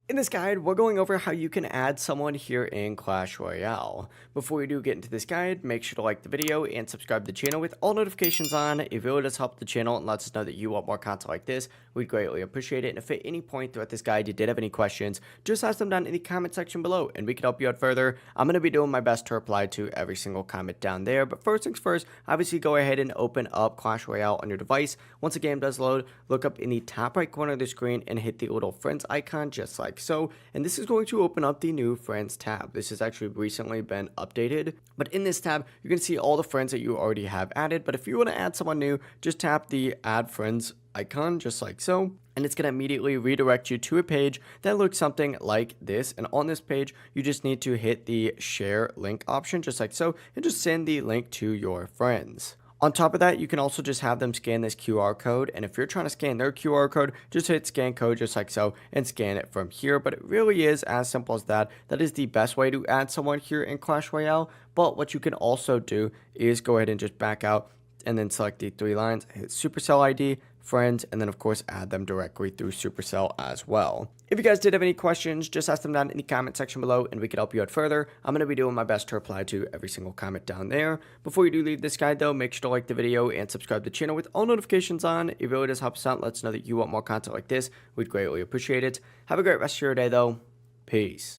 In this guide, we're going over how you can add someone here in Clash Royale. Before we do get into this guide, make sure to like the video and subscribe to the channel with all notifications on. It really does help the channel and lets us know that you want more content like this. We'd greatly appreciate it. And if at any point throughout this guide you did have any questions, just ask them down in the comment section below and we can help you out further. I'm going to be doing my best to reply to every single comment down there. But first things first, obviously go ahead and open up Clash Royale on your device. Once the game does load, look up in the top right corner of the screen and hit the little friends icon just like so, and this is going to open up the new friends tab. This has actually recently been updated, but in this tab you're going to see all the friends that you already have added. But if you want to add someone new, just tap the add friends icon just like so, and it's going to immediately redirect you to a page that looks something like this. And on this page you just need to hit the share link option just like so and just send the link to your friends. On top of that, you can also just have them scan this QR code, and if you're trying to scan their QR code, just hit scan code just like so and scan it from here. But it really is as simple as that. That is the best way to add someone here in Clash Royale. But what you can also do is go ahead and just back out and then select the three lines, hit Supercell ID, friends, and then of course add them directly through Supercell as well. If you guys did have any questions, just ask them down in the comment section below and we can help you out further. I'm going to be doing my best to reply to every single comment down there. Before you do leave this guide though, make sure to like the video and subscribe to the channel with all notifications on. It really does help us out. Let us know that you want more content like this. We'd greatly appreciate it. Have a great rest of your day though. Peace.